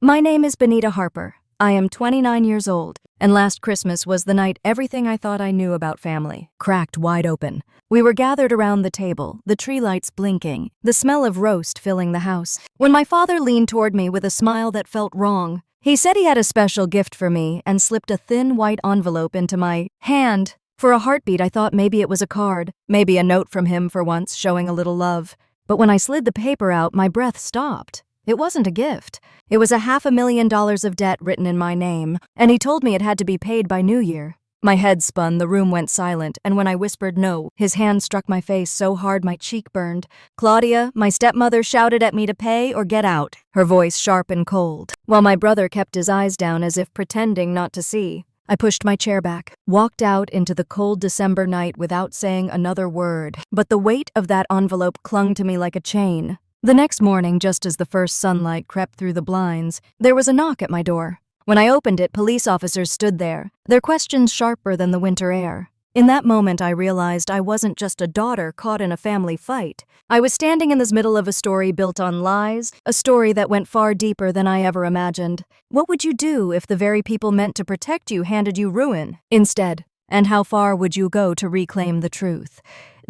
My name is Benita Harper. I am 29 years old, and last Christmas was the night everything I thought I knew about family cracked wide open. We were gathered around the table, the tree lights blinking, the smell of roast filling the house, when my father leaned toward me with a smile that felt wrong. He said he had a special gift for me and slipped a thin white envelope into my hand. For a heartbeat, I thought maybe it was a card, maybe a note from him for once showing a little love. But when I slid the paper out, my breath stopped. It wasn't a gift. It was $500,000 of debt written in my name, and he told me it had to be paid by New Year. My head spun, the room went silent, and when I whispered no, his hand struck my face so hard my cheek burned. "Claudia, my stepmother shouted at me to pay or get out," her voice sharp and cold, while my brother kept his eyes down as if pretending not to see. I pushed my chair back, walked out into the cold December night without saying another word, but the weight of that envelope clung to me like a chain. The next morning, just as the first sunlight crept through the blinds, there was a knock at my door. When I opened it, police officers stood there, their questions sharper than the winter air. In that moment, I realized I wasn't just a daughter caught in a family fight. I was standing in the middle of a story built on lies, a story that went far deeper than I ever imagined. What would you do if the very people meant to protect you handed you ruin instead? And how far would you go to reclaim the truth?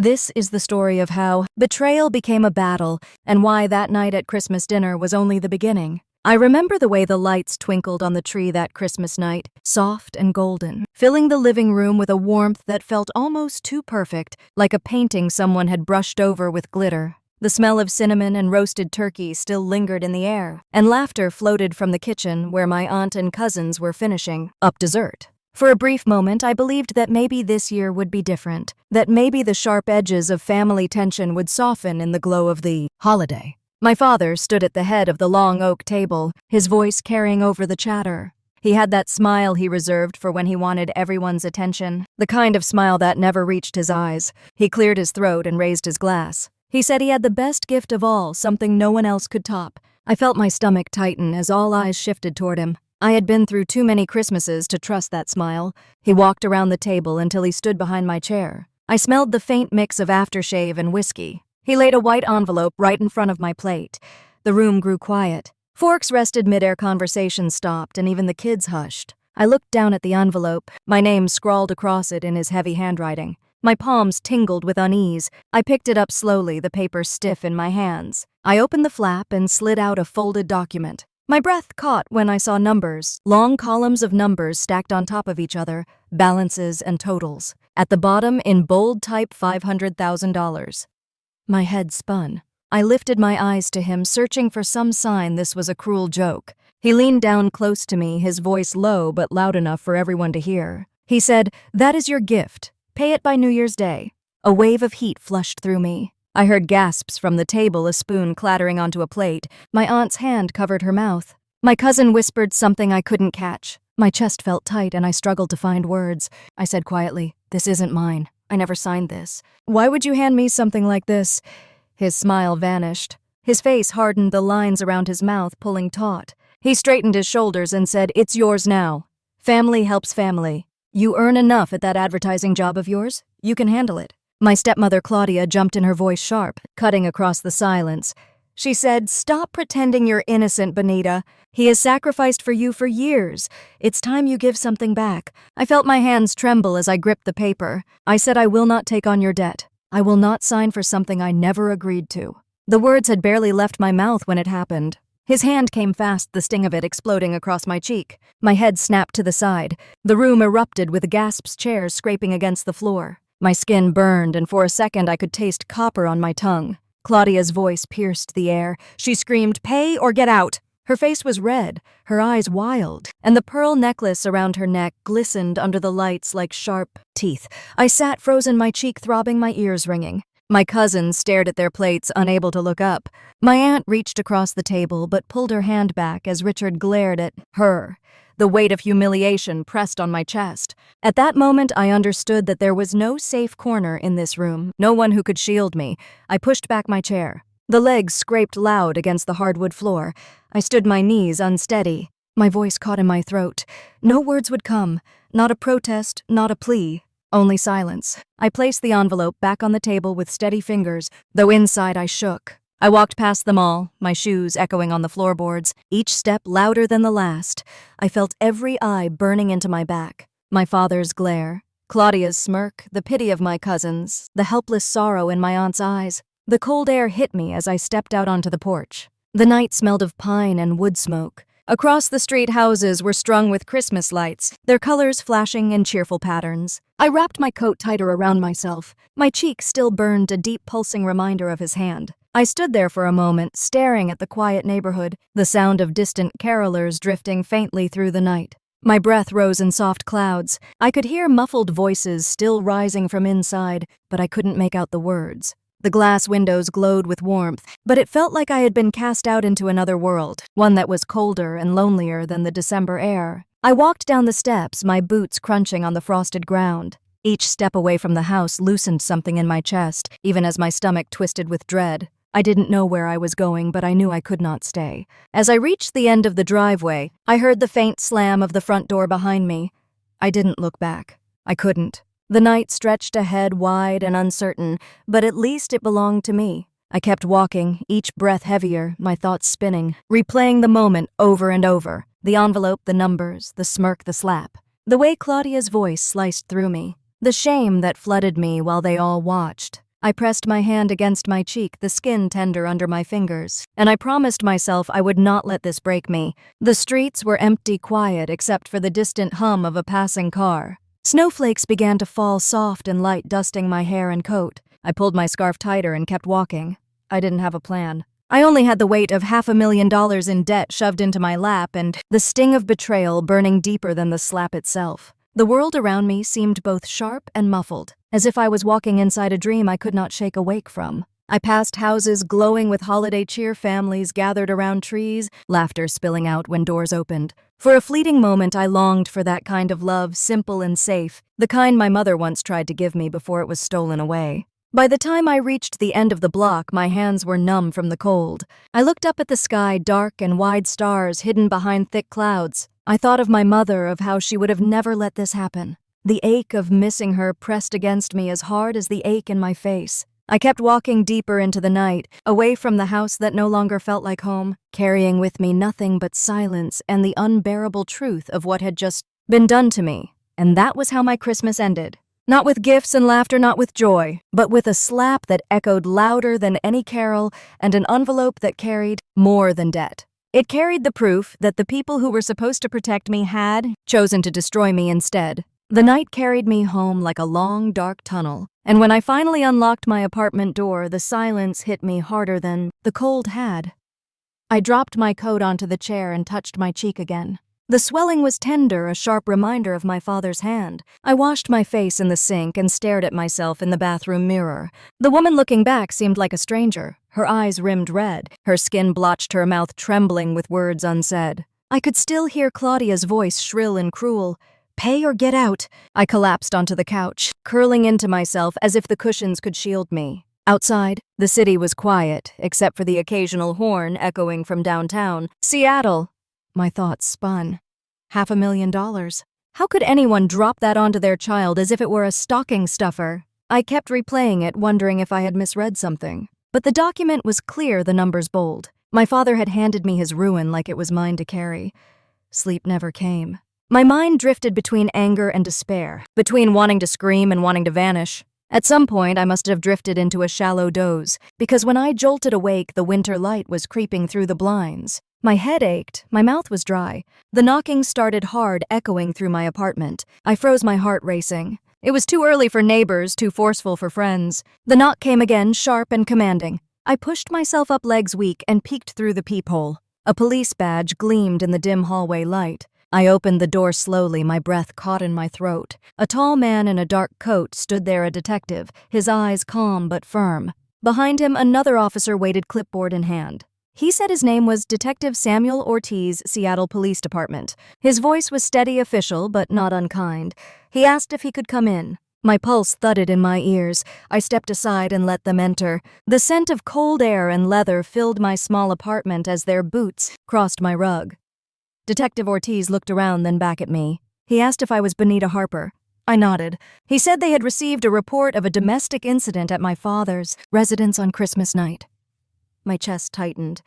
This is the story of how betrayal became a battle and why that night at Christmas dinner was only the beginning. I remember the way the lights twinkled on the tree that Christmas night, soft and golden, filling the living room with a warmth that felt almost too perfect, like a painting someone had brushed over with glitter. The smell of cinnamon and roasted turkey still lingered in the air, and laughter floated from the kitchen where my aunt and cousins were finishing up dessert. For a brief moment, I believed that maybe this year would be different, that maybe the sharp edges of family tension would soften in the glow of the holiday. My father stood at the head of the long oak table, his voice carrying over the chatter. He had that smile he reserved for when he wanted everyone's attention, the kind of smile that never reached his eyes. He cleared his throat and raised his glass. He said he had the best gift of all, something no one else could top. I felt my stomach tighten as all eyes shifted toward him. I had been through too many Christmases to trust that smile. He walked around the table until he stood behind my chair. I smelled the faint mix of aftershave and whiskey. He laid a white envelope right in front of my plate. The room grew quiet. Forks rested mid-air, conversation stopped, and even the kids hushed. I looked down at the envelope, my name scrawled across it in his heavy handwriting. My palms tingled with unease. I picked it up slowly, the paper stiff in my hands. I opened the flap and slid out a folded document. My breath caught when I saw numbers, long columns of numbers stacked on top of each other, balances and totals. At the bottom, in bold type, $500,000. My head spun. I lifted my eyes to him, searching for some sign this was a cruel joke. He leaned down close to me, his voice low but loud enough for everyone to hear. He said, "That is your gift. Pay it by New Year's Day." A wave of heat flushed through me. I heard gasps from the table, a spoon clattering onto a plate. My aunt's hand covered her mouth. My cousin whispered something I couldn't catch. My chest felt tight and I struggled to find words. I said quietly, "This isn't mine. I never signed this." "Why would you hand me something like this?" His smile vanished. His face hardened, the lines around his mouth pulling taut. He straightened his shoulders and said, "It's yours now. Family helps family. You earn enough at that advertising job of yours. You can handle it." My stepmother Claudia jumped in, her voice sharp, cutting across the silence. She said, "Stop pretending you're innocent, Benita. He has sacrificed for you for years. It's time you give something back." I felt my hands tremble as I gripped the paper. I said, "I will not take on your debt. I will not sign for something I never agreed to." The words had barely left my mouth when it happened. His hand came fast, the sting of it exploding across my cheek. My head snapped to the side. The room erupted with gasps, chairs scraping against the floor. My skin burned, and for a second I could taste copper on my tongue. Claudia's voice pierced the air. She screamed, "Pay or get out!" Her face was red, her eyes wild, and the pearl necklace around her neck glistened under the lights like sharp teeth. I sat frozen, my cheek throbbing, my ears ringing. My cousins stared at their plates, unable to look up. My aunt reached across the table but pulled her hand back as Richard glared at her. The weight of humiliation pressed on my chest. At that moment, I understood that there was no safe corner in this room, no one who could shield me. I pushed back my chair. The legs scraped loud against the hardwood floor. I stood, my knees unsteady. My voice caught in my throat. No words would come. Not a protest, not a plea. Only silence. I placed the envelope back on the table with steady fingers, though inside I shook. I walked past them all, my shoes echoing on the floorboards, each step louder than the last. I felt every eye burning into my back. My father's glare, Claudia's smirk, the pity of my cousins, the helpless sorrow in my aunt's eyes. The cold air hit me as I stepped out onto the porch. The night smelled of pine and wood smoke. Across the street, houses were strung with Christmas lights, their colors flashing in cheerful patterns. I wrapped my coat tighter around myself. My cheek still burned a deep pulsing reminder of his hand. I stood there for a moment, staring at the quiet neighborhood, the sound of distant carolers drifting faintly through the night. My breath rose in soft clouds. I could hear muffled voices still rising from inside, but I couldn't make out the words. The glass windows glowed with warmth, but it felt like I had been cast out into another world, one that was colder and lonelier than the December air. I walked down the steps, my boots crunching on the frosted ground. Each step away from the house loosened something in my chest, even as my stomach twisted with dread. I didn't know where I was going, but I knew I could not stay. As I reached the end of the driveway, I heard the faint slam of the front door behind me. I didn't look back. I couldn't. The night stretched ahead wide and uncertain, but at least it belonged to me. I kept walking, each breath heavier, my thoughts spinning, replaying the moment over and over. The envelope, the numbers, the smirk, the slap. The way Claudia's voice sliced through me. The shame that flooded me while they all watched. I pressed my hand against my cheek, the skin tender under my fingers, and I promised myself I would not let this break me. The streets were empty, quiet, except for the distant hum of a passing car. Snowflakes began to fall soft and light, dusting my hair and coat. I pulled my scarf tighter and kept walking. I didn't have a plan. I only had the weight of $500,000 in debt shoved into my lap and the sting of betrayal burning deeper than the slap itself. The world around me seemed both sharp and muffled, as if I was walking inside a dream I could not shake awake from. I passed houses glowing with holiday cheer, families gathered around trees, laughter spilling out when doors opened. For a fleeting moment, I longed for that kind of love, simple and safe, the kind my mother once tried to give me before it was stolen away. By the time I reached the end of the block, my hands were numb from the cold. I looked up at the sky, dark and wide stars hidden behind thick clouds. I thought of my mother, of how she would have never let this happen. The ache of missing her pressed against me as hard as the ache in my face. I kept walking deeper into the night, away from the house that no longer felt like home, carrying with me nothing but silence and the unbearable truth of what had just been done to me. And that was how my Christmas ended. Not with gifts and laughter, not with joy, but with a slap that echoed louder than any carol and an envelope that carried more than debt. It carried the proof that the people who were supposed to protect me had chosen to destroy me instead. The night carried me home like a long, dark tunnel, and when I finally unlocked my apartment door, the silence hit me harder than the cold had. I dropped my coat onto the chair and touched my cheek again. The swelling was tender, a sharp reminder of my father's hand. I washed my face in the sink and stared at myself in the bathroom mirror. The woman looking back seemed like a stranger. Her eyes rimmed red, her skin blotched, her mouth trembling with words unsaid. I could still hear Claudia's voice, shrill and cruel. "Pay or get out." I collapsed onto the couch, curling into myself as if the cushions could shield me. Outside, the city was quiet, except for the occasional horn echoing from downtown. Seattle! My thoughts spun. $500,000. How could anyone drop that onto their child as if it were a stocking stuffer? I kept replaying it, wondering if I had misread something. But the document was clear, the numbers bold. My father had handed me his ruin like it was mine to carry. Sleep never came. My mind drifted between anger and despair, between wanting to scream and wanting to vanish. At some point, I must have drifted into a shallow doze, because when I jolted awake, the winter light was creeping through the blinds. My head ached, my mouth was dry. The knocking started hard, echoing through my apartment. I froze, my heart racing. It was too early for neighbors, too forceful for friends. The knock came again, sharp and commanding. I pushed myself up, legs weak, and peeked through the peephole. A police badge gleamed in the dim hallway light. I opened the door slowly, my breath caught in my throat. A tall man in a dark coat stood there, a detective, his eyes calm but firm. Behind him, another officer waited, clipboard in hand. He said his name was Detective Samuel Ortiz, Seattle Police Department. His voice was steady, official, but not unkind. He asked if he could come in. My pulse thudded in my ears. I stepped aside and let them enter. The scent of cold air and leather filled my small apartment as their boots crossed my rug. Detective Ortiz looked around, then back at me. He asked if I was Benita Harper. I nodded. He said they had received a report of a domestic incident at my father's residence on Christmas night. My chest tightened.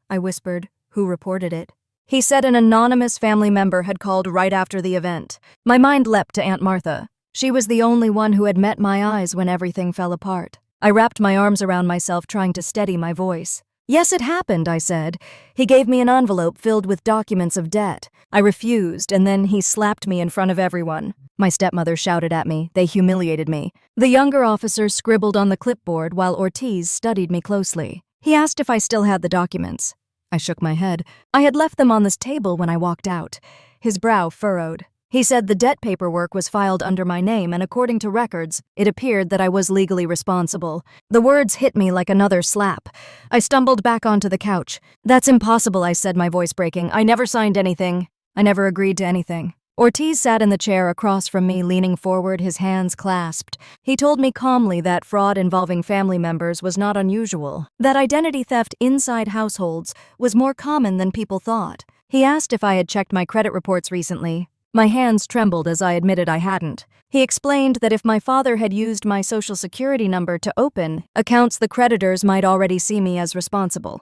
I whispered, "Who reported it?" He said an anonymous family member had called right after the event. My mind leapt to Aunt Martha. She was the only one who had met my eyes when everything fell apart. I wrapped my arms around myself, trying to steady my voice. "Yes, it happened," I said. "He gave me an envelope filled with documents of debt. I refused, and then he slapped me in front of everyone." My stepmother shouted at me. They humiliated me. The younger officers scribbled on the clipboard while Ortiz studied me closely. He asked if I still had the documents. I shook my head. I had left them on this table when I walked out. His brow furrowed. He said the debt paperwork was filed under my name, and according to records, it appeared that I was legally responsible. The words hit me like another slap. I stumbled back onto the couch. "That's impossible," I said, my voice breaking. "I never signed anything. I never agreed to anything." Ortiz sat in the chair across from me, leaning forward, his hands clasped. He told me calmly that fraud involving family members was not unusual, that identity theft inside households was more common than people thought. He asked if I had checked my credit reports recently. My hands trembled as I admitted I hadn't. He explained that if my father had used my social security number to open accounts, the creditors might already see me as responsible.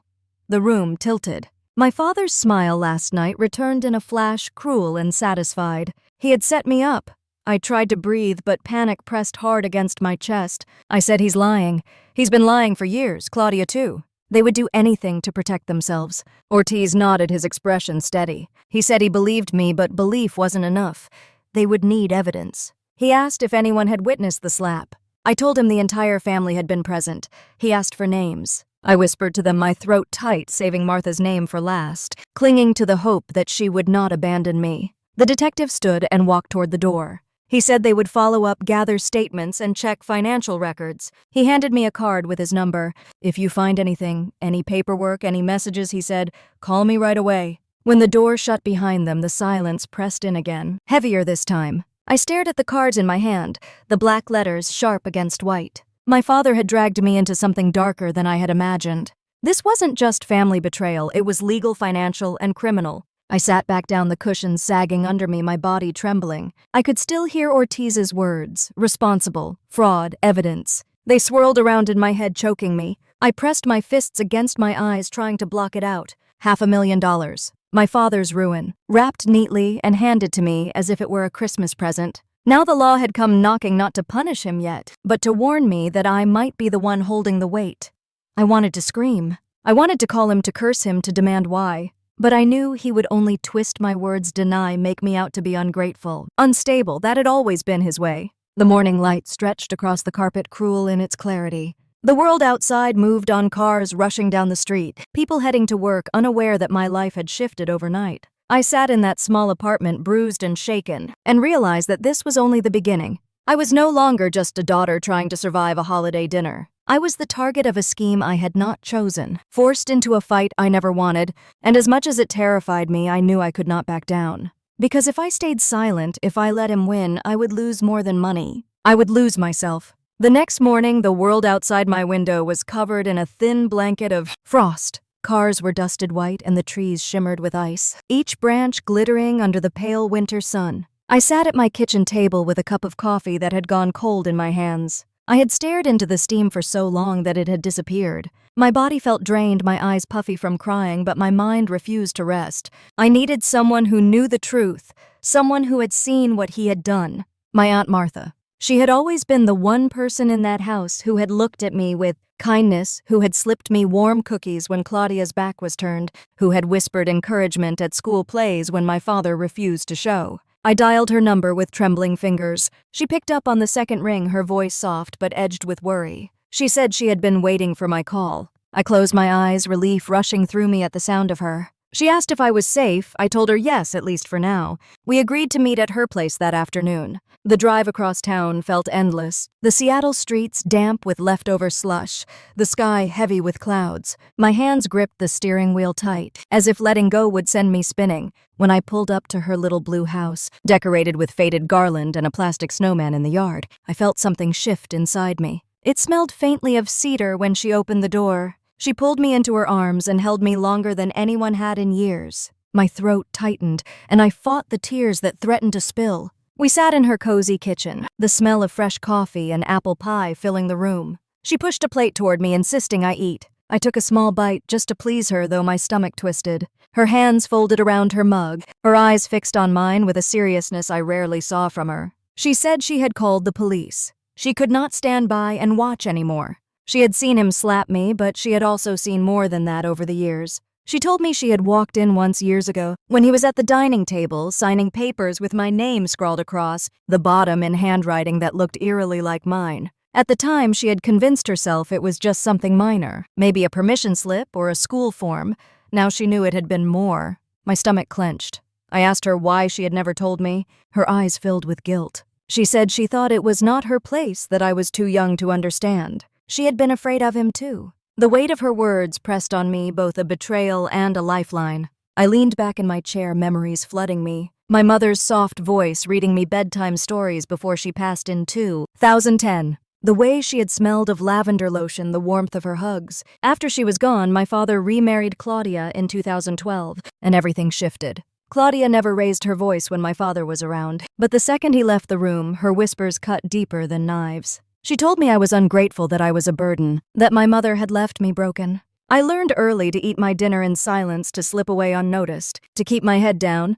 The room tilted. My father's smile last night returned in a flash, cruel and satisfied. He had set me up. I tried to breathe, but panic pressed hard against my chest. I said, "He's lying. He's been lying for years, Claudia too." They would do anything to protect themselves. Ortiz nodded, his expression steady. He said he believed me, but belief wasn't enough. They would need evidence. He asked if anyone had witnessed the slap. I told him the entire family had been present. He asked for names. I whispered to them, my throat tight, saving Martha's name for last, clinging to the hope that she would not abandon me. The detective stood and walked toward the door. He said they would follow up, gather statements, and check financial records. He handed me a card with his number. "If you find anything, any paperwork, any messages," he said, "call me right away." When the door shut behind them, the silence pressed in again, heavier this time. I stared at the cards in my hand, the black letters sharp against white. My father had dragged me into something darker than I had imagined. This wasn't just family betrayal, it was legal, financial, and criminal. I sat back down, the cushions sagging under me, my body trembling. I could still hear Ortiz's words: responsible, fraud, evidence. They swirled around in my head, choking me. I pressed my fists against my eyes, trying to block it out. $500,000. My father's ruin, wrapped neatly and handed to me as if it were a Christmas present. Now the law had come knocking, not to punish him yet, but to warn me that I might be the one holding the weight. I wanted to scream. I wanted to call him, to curse him, to demand why. But I knew he would only twist my words, deny, make me out to be ungrateful, unstable. That had always been his way. The morning light stretched across the carpet, cruel in its clarity. The world outside moved on, cars rushing down the street, people heading to work, unaware that my life had shifted overnight. I sat in that small apartment, bruised and shaken, and realized that this was only the beginning. I was no longer just a daughter trying to survive a holiday dinner. I was the target of a scheme I had not chosen, forced into a fight I never wanted, and as much as it terrified me, I knew I could not back down. Because if I stayed silent, if I let him win, I would lose more than money. I would lose myself. The next morning, the world outside my window was covered in a thin blanket of frost. Cars were dusted white and the trees shimmered with ice, each branch glittering under the pale winter sun. I sat at my kitchen table with a cup of coffee that had gone cold in my hands. I had stared into the steam for so long that it had disappeared. My body felt drained, my eyes puffy from crying, but my mind refused to rest. I needed someone who knew the truth, someone who had seen what he had done. My Aunt Martha. She had always been the one person in that house who had looked at me with kindness, who had slipped me warm cookies when Claudia's back was turned, who had whispered encouragement at school plays when my father refused to show. I dialed her number with trembling fingers. She picked up on the second ring, her voice soft but edged with worry. She said she had been waiting for my call. I closed my eyes, relief rushing through me at the sound of her. She asked if I was safe. I told her yes, at least for now. We agreed to meet at her place that afternoon. The drive across town felt endless. The Seattle streets damp with leftover slush, the sky heavy with clouds. My hands gripped the steering wheel tight, as if letting go would send me spinning. When I pulled up to her little blue house, decorated with faded garland and a plastic snowman in the yard, I felt something shift inside me. It smelled faintly of cedar when she opened the door. She pulled me into her arms and held me longer than anyone had in years. My throat tightened, and I fought the tears that threatened to spill. We sat in her cozy kitchen, the smell of fresh coffee and apple pie filling the room. She pushed a plate toward me, insisting I eat. I took a small bite just to please her, though my stomach twisted. Her hands folded around her mug, her eyes fixed on mine with a seriousness I rarely saw from her. She said she had called the police. She could not stand by and watch anymore. She had seen him slap me, but she had also seen more than that over the years. She told me she had walked in once years ago, when he was at the dining table signing papers with my name scrawled across, the bottom in handwriting that looked eerily like mine. At the time, she had convinced herself it was just something minor, maybe a permission slip or a school form. Now she knew it had been more. My stomach clenched. I asked her why she had never told me. Her eyes filled with guilt. She said she thought it was not her place, that I was too young to understand. She had been afraid of him too. The weight of her words pressed on me both a betrayal and a lifeline. I leaned back in my chair, memories flooding me. My mother's soft voice reading me bedtime stories before she passed in 2010. The way she had smelled of lavender lotion, the warmth of her hugs. After she was gone, my father remarried Claudia in 2012, and everything shifted. Claudia never raised her voice when my father was around, but the second he left the room, her whispers cut deeper than knives. She told me I was ungrateful, that I was a burden, that my mother had left me broken. I learned early to eat my dinner in silence, to slip away unnoticed, to keep my head down.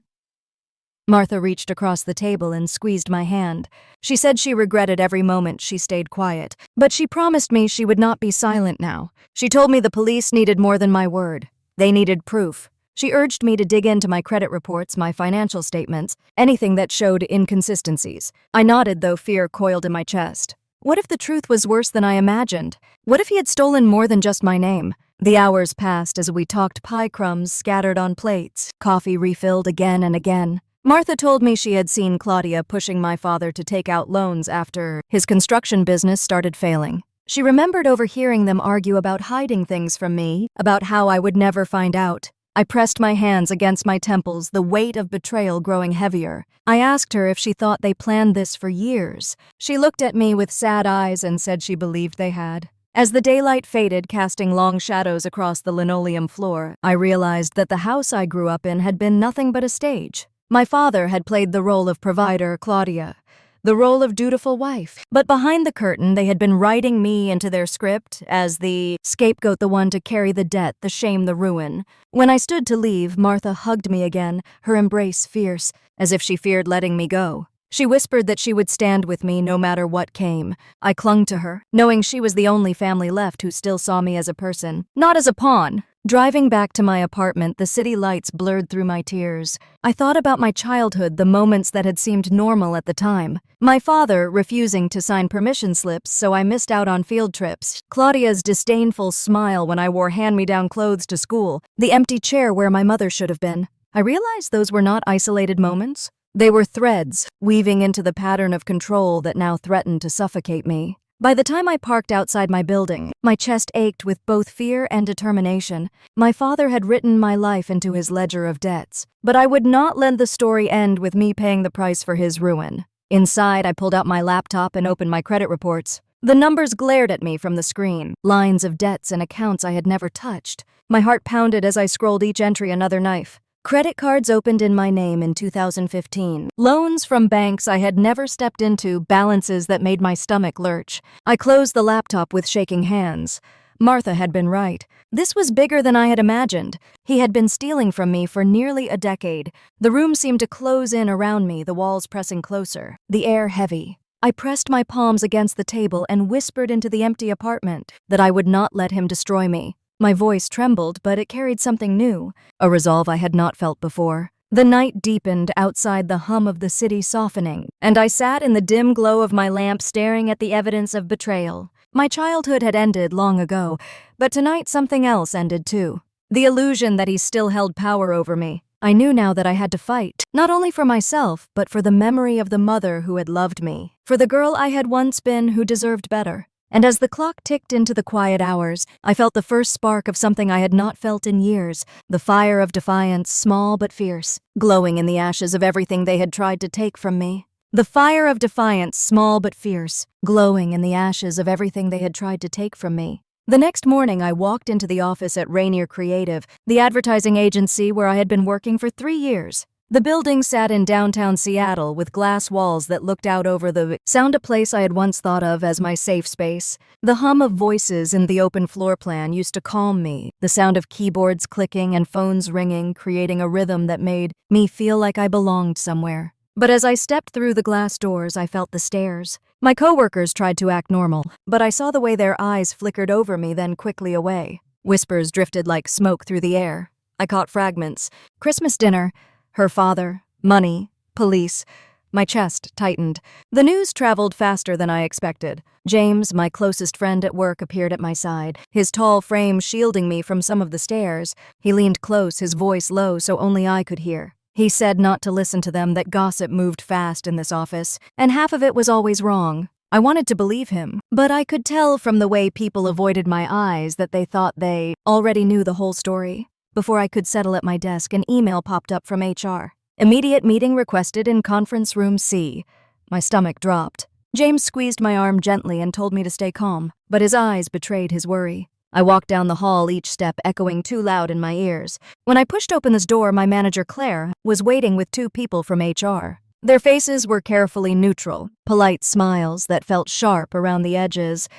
Martha reached across the table and squeezed my hand. She said she regretted every moment she stayed quiet, but she promised me she would not be silent now. She told me the police needed more than my word. They needed proof. She urged me to dig into my credit reports, my financial statements, anything that showed inconsistencies. I nodded, though fear coiled in my chest. What if the truth was worse than I imagined? What if he had stolen more than just my name? The hours passed as we talked, pie crumbs scattered on plates, coffee refilled again and again. Martha told me she had seen Claudia pushing my father to take out loans after his construction business started failing. She remembered overhearing them argue about hiding things from me, about how I would never find out. I pressed my hands against my temples, the weight of betrayal growing heavier. I asked her if she thought they planned this for years. She looked at me with sad eyes and said she believed they had. As the daylight faded, casting long shadows across the linoleum floor, I realized that the house I grew up in had been nothing but a stage. My father had played the role of provider, Claudia, the role of dutiful wife. But behind the curtain, they had been writing me into their script as the scapegoat, the one to carry the debt, the shame, the ruin. When I stood to leave, Martha hugged me again, her embrace fierce, as if she feared letting me go. She whispered that she would stand with me no matter what came. I clung to her, knowing she was the only family left who still saw me as a person, not as a pawn. Driving back to my apartment, the city lights blurred through my tears. I thought about my childhood, the moments that had seemed normal at the time. My father refusing to sign permission slips, so I missed out on field trips. Claudia's disdainful smile when I wore hand-me-down clothes to school. The empty chair where my mother should have been. I realized those were not isolated moments. They were threads, weaving into the pattern of control that now threatened to suffocate me. By the time I parked outside my building, my chest ached with both fear and determination. My father had written my life into his ledger of debts, but I would not let the story end with me paying the price for his ruin. Inside, I pulled out my laptop and opened my credit reports. The numbers glared at me from the screen, lines of debts and accounts I had never touched. My heart pounded as I scrolled each entry, another knife. Credit cards opened in my name in 2015. Loans from banks I had never stepped into, balances that made my stomach lurch. I closed the laptop with shaking hands. Martha had been right. This was bigger than I had imagined. He had been stealing from me for nearly a decade. The room seemed to close in around me, the walls pressing closer, the air heavy. I pressed my palms against the table and whispered into the empty apartment that I would not let him destroy me. My voice trembled, but it carried something new, a resolve I had not felt before. The night deepened, outside the hum of the city softening, and I sat in the dim glow of my lamp staring at the evidence of betrayal. My childhood had ended long ago, but tonight something else ended too. The illusion that he still held power over me. I knew now that I had to fight, not only for myself, but for the memory of the mother who had loved me, for the girl I had once been who deserved better. And as the clock ticked into the quiet hours, I felt the first spark of something I had not felt in years, the fire of defiance, small but fierce, glowing in the ashes of everything they had tried to take from me. The fire of defiance, small but fierce, glowing in the ashes of everything they had tried to take from me. The next morning, I walked into the office at Rainier Creative, the advertising agency where I had been working for 3 years. The building sat in downtown Seattle with glass walls that looked out over the sound, a place I had once thought of as my safe space. The hum of voices in the open floor plan used to calm me, the sound of keyboards clicking and phones ringing, creating a rhythm that made me feel like I belonged somewhere. But as I stepped through the glass doors, I felt the stares. My coworkers tried to act normal, but I saw the way their eyes flickered over me, then quickly away. Whispers drifted like smoke through the air. I caught fragments. Christmas dinner, her father, money, police. My chest tightened. The news traveled faster than I expected. James, my closest friend at work, appeared at my side, his tall frame shielding me from some of the stares. He leaned close, his voice low so only I could hear. He said not to listen to them, that gossip moved fast in this office, and half of it was always wrong. I wanted to believe him, but I could tell from the way people avoided my eyes that they thought they already knew the whole story. Before I could settle at my desk, an email popped up from HR. Immediate meeting requested in conference room C. My stomach dropped. James squeezed my arm gently and told me to stay calm, but his eyes betrayed his worry. I walked down the hall, each step echoing too loud in my ears. When I pushed open this door, my manager, Claire, was waiting with two people from HR. Their faces were carefully neutral, polite smiles that felt sharp around the edges.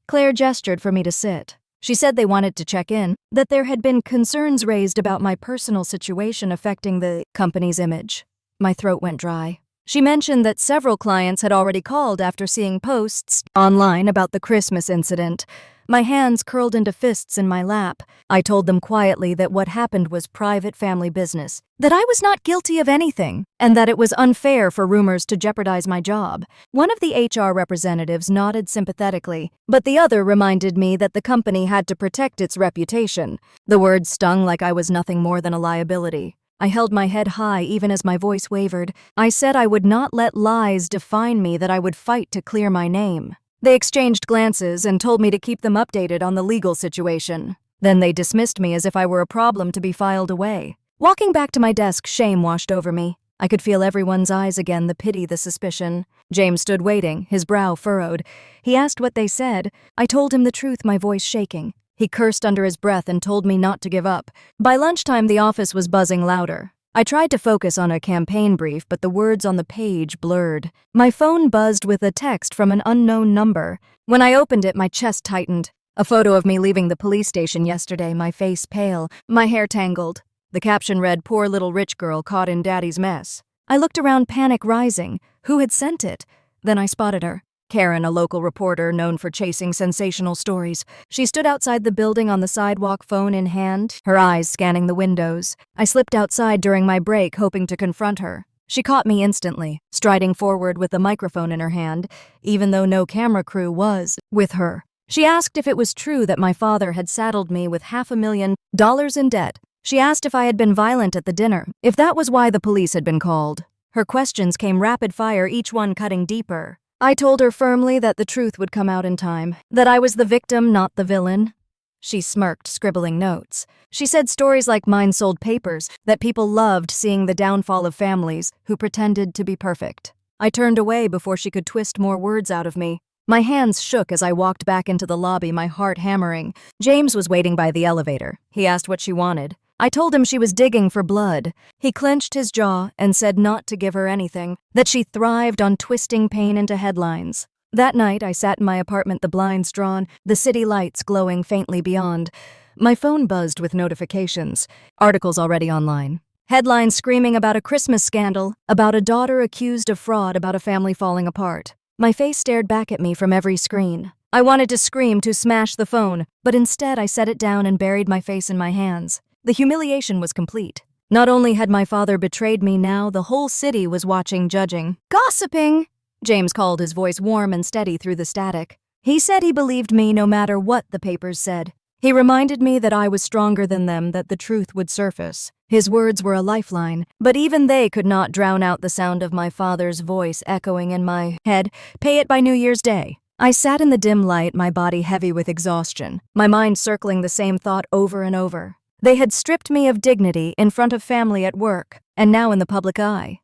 Claire gestured for me to sit. She said they wanted to check in, that there had been concerns raised about my personal situation affecting the company's image. My throat went dry. She mentioned that several clients had already called after seeing posts online about the Christmas incident. My hands curled into fists in my lap. I told them quietly that what happened was private family business, that I was not guilty of anything, and that it was unfair for rumors to jeopardize my job. One of the HR representatives nodded sympathetically, but the other reminded me that the company had to protect its reputation. The words stung like I was nothing more than a liability. I held my head high even as my voice wavered. I said I would not let lies define me, that I would fight to clear my name. They exchanged glances and told me to keep them updated on the legal situation. Then they dismissed me as if I were a problem to be filed away. Walking back to my desk, shame washed over me. I could feel everyone's eyes again, the pity, the suspicion. James stood waiting, his brow furrowed. He asked what they said. I told him the truth, my voice shaking. He cursed under his breath and told me not to give up. By lunchtime, the office was buzzing louder. I tried to focus on a campaign brief, but the words on the page blurred. My phone buzzed with a text from an unknown number. When I opened it, my chest tightened. A photo of me leaving the police station yesterday, my face pale, my hair tangled. The caption read, "Poor little rich girl caught in daddy's mess." I looked around, panic rising. Who had sent it? Then I spotted her. Karen, a local reporter known for chasing sensational stories. She stood outside the building on the sidewalk, phone in hand, her eyes scanning the windows. I slipped outside during my break, hoping to confront her. She caught me instantly, striding forward with the microphone in her hand, even though no camera crew was with her. She asked if it was true that my father had saddled me with $500,000 in debt. She asked if I had been violent at the dinner, if that was why the police had been called. Her questions came rapid fire, each one cutting deeper. I told her firmly that the truth would come out in time, that I was the victim, not the villain. She smirked, scribbling notes. She said stories like mine sold papers, that people loved seeing the downfall of families who pretended to be perfect. I turned away before she could twist more words out of me. My hands shook as I walked back into the lobby, my heart hammering. James was waiting by the elevator. He asked what she wanted. I told him she was digging for blood. He clenched his jaw and said not to give her anything, that she thrived on twisting pain into headlines. That night, I sat in my apartment, the blinds drawn, the city lights glowing faintly beyond. My phone buzzed with notifications, articles already online. Headlines screaming about a Christmas scandal, about a daughter accused of fraud, about a family falling apart. My face stared back at me from every screen. I wanted to scream, to smash the phone, but instead I set it down and buried my face in my hands. The humiliation was complete. Not only had my father betrayed me, now the whole city was watching, judging. "Gossiping!" James called, his voice warm and steady through the static. He said he believed me no matter what the papers said. He reminded me that I was stronger than them, that the truth would surface. His words were a lifeline, but even they could not drown out the sound of my father's voice echoing in my head. "Pay it by New Year's Day." I sat in the dim light, my body heavy with exhaustion, my mind circling the same thought over and over. They had stripped me of dignity in front of family at work, and now in the public eye.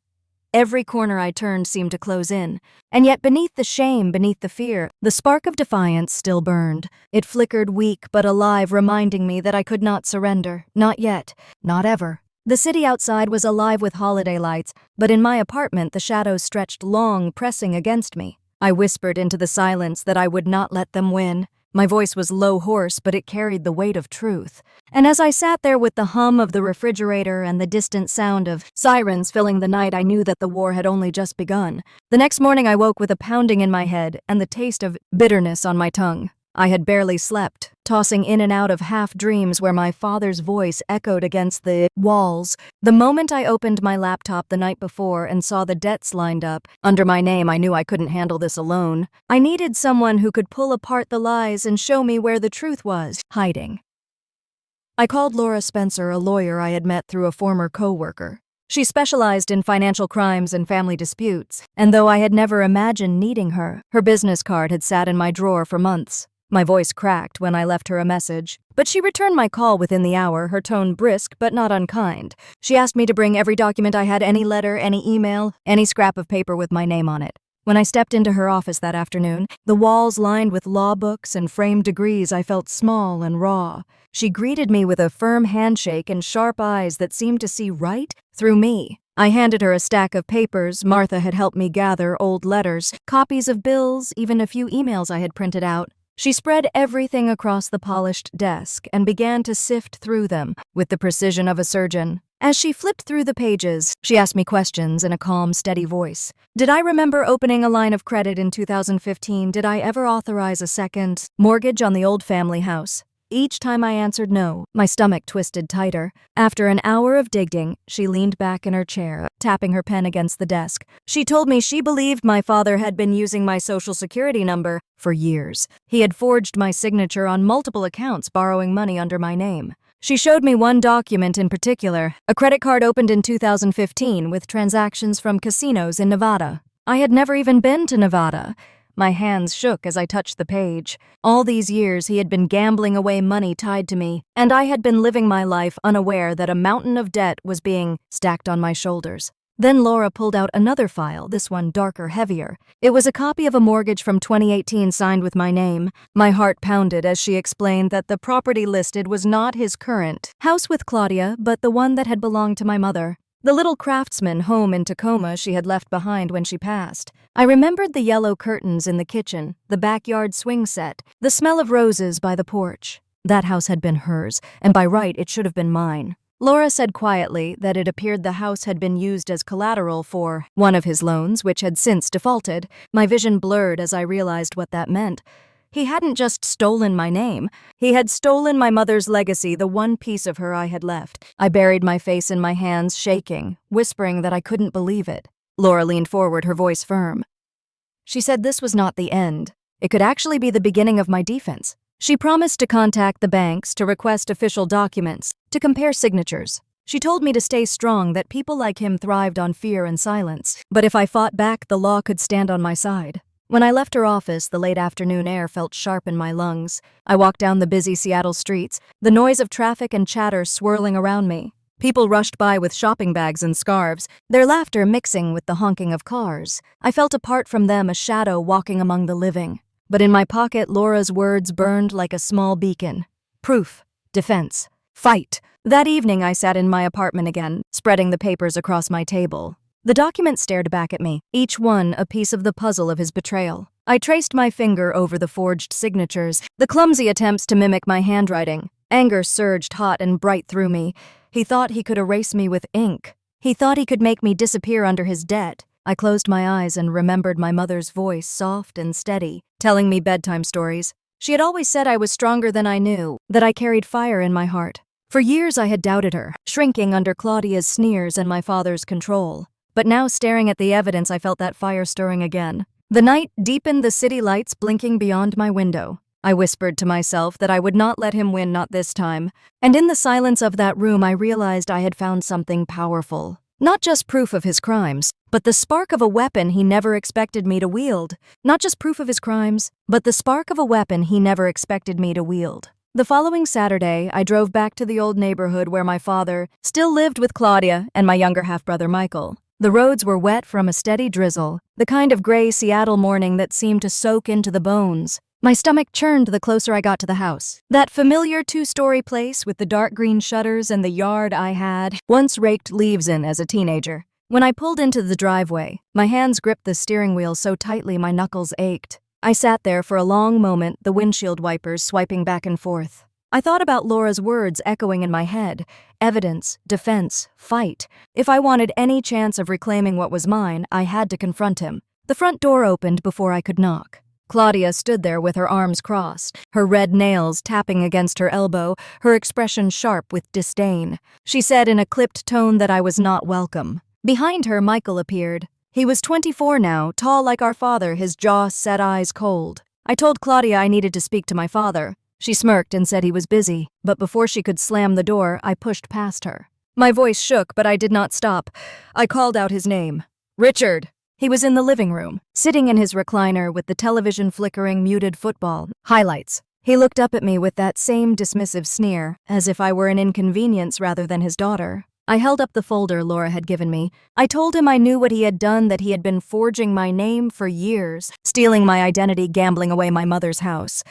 Every corner I turned seemed to close in, and yet beneath the shame, beneath the fear, the spark of defiance still burned. It flickered weak but alive, reminding me that I could not surrender, not yet, not ever. The city outside was alive with holiday lights, but in my apartment the shadows stretched long, pressing against me. I whispered into the silence that I would not let them win. My voice was low, hoarse, but it carried the weight of truth. And as I sat there with the hum of the refrigerator and the distant sound of sirens filling the night, I knew that the war had only just begun. The next morning I woke with a pounding in my head and the taste of bitterness on my tongue. I had barely slept, tossing in and out of half-dreams where my father's voice echoed against the walls. The moment I opened my laptop the night before and saw the debts lined up under my name, I knew I couldn't handle this alone. I needed someone who could pull apart the lies and show me where the truth was hiding. I called Laura Spencer, a lawyer I had met through a former co-worker. She specialized in financial crimes and family disputes, and though I had never imagined needing her, her business card had sat in my drawer for months. My voice cracked when I left her a message, but she returned my call within the hour, her tone brisk but not unkind. She asked me to bring every document I had, any letter, any email, any scrap of paper with my name on it. When I stepped into her office that afternoon, the walls lined with law books and framed degrees, I felt small and raw. She greeted me with a firm handshake and sharp eyes that seemed to see right through me. I handed her a stack of papers. Martha had helped me gather, old letters, copies of bills, even a few emails I had printed out. She spread everything across the polished desk and began to sift through them with the precision of a surgeon. As she flipped through the pages, she asked me questions in a calm, steady voice. Did I remember opening a line of credit in 2015? Did I ever authorize a second mortgage on the old family house? Each time I answered no, my stomach twisted tighter. After an hour of digging, she leaned back in her chair, tapping her pen against the desk. She told me she believed my father had been using my social security number for years. He had forged my signature on multiple accounts, borrowing money under my name. She showed me one document in particular, a credit card opened in 2015 with transactions from casinos in Nevada. I had never even been to Nevada. My hands shook as I touched the page. All these years he had been gambling away money tied to me, and I had been living my life unaware that a mountain of debt was being stacked on my shoulders. Then Laura pulled out another file, this one darker, heavier. It was a copy of a mortgage from 2018 signed with my name. My heart pounded as she explained that the property listed was not his current house with Claudia, but the one that had belonged to my mother. The little craftsman home in Tacoma she had left behind when she passed. I remembered the yellow curtains in the kitchen, the backyard swing set, the smell of roses by the porch. That house had been hers, and by right it should have been mine. Laura said quietly that it appeared the house had been used as collateral for one of his loans, which had since defaulted. My vision blurred as I realized what that meant. He hadn't just stolen my name. He had stolen my mother's legacy, the one piece of her I had left. I buried my face in my hands, shaking, whispering that I couldn't believe it. Laura leaned forward, her voice firm. She said this was not the end. It could actually be the beginning of my defense. She promised to contact the banks to request official documents, to compare signatures. She told me to stay strong, that people like him thrived on fear and silence. But if I fought back, the law could stand on my side. When I left her office, the late afternoon air felt sharp in my lungs. I walked down the busy Seattle streets, the noise of traffic and chatter swirling around me. People rushed by with shopping bags and scarves, their laughter mixing with the honking of cars. I felt apart from them, a shadow walking among the living. But in my pocket, Laura's words burned like a small beacon. Proof, defense, fight. That evening, I sat in my apartment again, spreading the papers across my table. The documents stared back at me, each one a piece of the puzzle of his betrayal. I traced my finger over the forged signatures, the clumsy attempts to mimic my handwriting. Anger surged hot and bright through me. He thought he could erase me with ink. He thought he could make me disappear under his debt. I closed my eyes and remembered my mother's voice, soft and steady, telling me bedtime stories. She had always said I was stronger than I knew, that I carried fire in my heart. For years I had doubted her, shrinking under Claudia's sneers and my father's control. But now, staring at the evidence, I felt that fire stirring again. The night deepened, the city lights blinking beyond my window. I whispered to myself that I would not let him win, not this time. And in the silence of that room, I realized I had found something powerful. Not just proof of his crimes, but the spark of a weapon he never expected me to wield. Not just proof of his crimes, but the spark of a weapon he never expected me to wield. The following Saturday, I drove back to the old neighborhood where my father still lived with Claudia and my younger half-brother Michael. The roads were wet from a steady drizzle, the kind of gray Seattle morning that seemed to soak into the bones. My stomach churned the closer I got to the house. That familiar two-story place with the dark green shutters and the yard I had once raked leaves in as a teenager. When I pulled into the driveway, my hands gripped the steering wheel so tightly my knuckles ached. I sat there for a long moment, the windshield wipers swiping back and forth. I thought about Laura's words echoing in my head. Evidence, defense, fight. If I wanted any chance of reclaiming what was mine, I had to confront him. The front door opened before I could knock. Claudia stood there with her arms crossed, her red nails tapping against her elbow, her expression sharp with disdain. She said in a clipped tone that I was not welcome. Behind her, Michael appeared. He was 24 now, tall like our father, his jaw set, eyes cold. I told Claudia I needed to speak to my father. She smirked and said he was busy, but before she could slam the door, I pushed past her. My voice shook, but I did not stop. I called out his name. Richard! He was in the living room, sitting in his recliner with the television flickering muted football highlights. He looked up at me with that same dismissive sneer, as if I were an inconvenience rather than his daughter. I held up the folder Laura had given me. I told him I knew what he had done, that he had been forging my name for years, stealing my identity, gambling away my mother's house.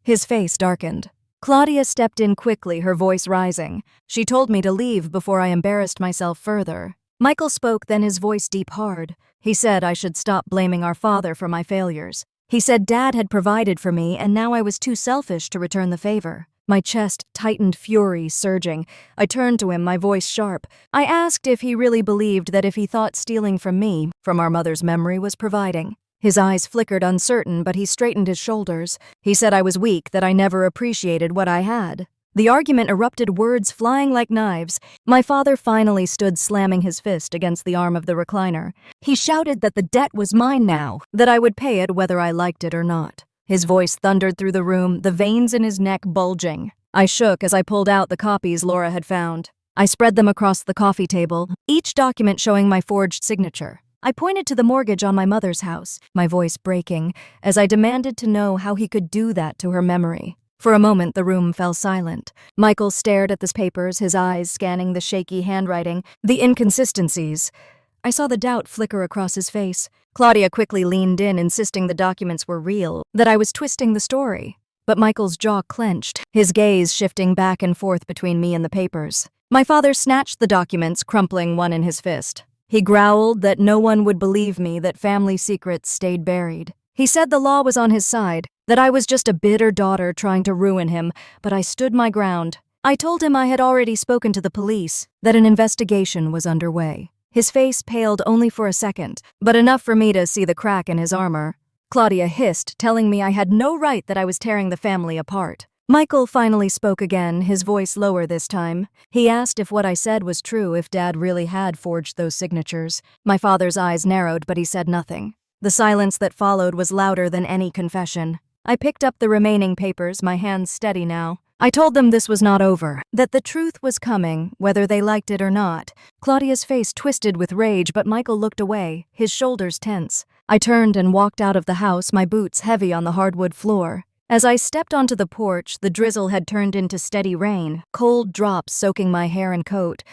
His face darkened. Claudia stepped in quickly, her voice rising. She told me to leave before I embarrassed myself further. Michael spoke, then his voice deep hard. He said I should stop blaming our father for my failures. He said Dad had provided for me and now I was too selfish to return the favor. My chest tightened, fury surging. I turned to him, my voice sharp. I asked if he really believed that if he thought stealing from me, from our mother's memory, was providing. His eyes flickered uncertain, but he straightened his shoulders. He said I was weak, that I never appreciated what I had. The argument erupted, words flying like knives. My father finally stood slamming his fist against the arm of the recliner. He shouted that the debt was mine now, that I would pay it whether I liked it or not. His voice thundered through the room, the veins in his neck bulging. I shook as I pulled out the copies Laura had found. I spread them across the coffee table, each document showing my forged signature. I pointed to the mortgage on my mother's house, my voice breaking, as I demanded to know how he could do that to her memory. For a moment, the room fell silent. Michael stared at the papers, his eyes scanning the shaky handwriting, the inconsistencies. I saw the doubt flicker across his face. Claudia quickly leaned in, insisting the documents were real, that I was twisting the story. But Michael's jaw clenched, his gaze shifting back and forth between me and the papers. My father snatched the documents, crumpling one in his fist. He growled that no one would believe me, that family secrets stayed buried. He said the law was on his side, that I was just a bitter daughter trying to ruin him, but I stood my ground. I told him I had already spoken to the police, that an investigation was underway. His face paled only for a second, but enough for me to see the crack in his armor. Claudia hissed, telling me I had no right, that I was tearing the family apart. Michael finally spoke again, his voice lower this time. He asked if what I said was true, if Dad really had forged those signatures. My father's eyes narrowed, but he said nothing. The silence that followed was louder than any confession. I picked up the remaining papers, my hands steady now. I told them this was not over, that the truth was coming, whether they liked it or not. Claudia's face twisted with rage, but Michael looked away, his shoulders tense. I turned and walked out of the house, my boots heavy on the hardwood floor. As I stepped onto the porch, the drizzle had turned into steady rain, cold drops soaking my hair and coat.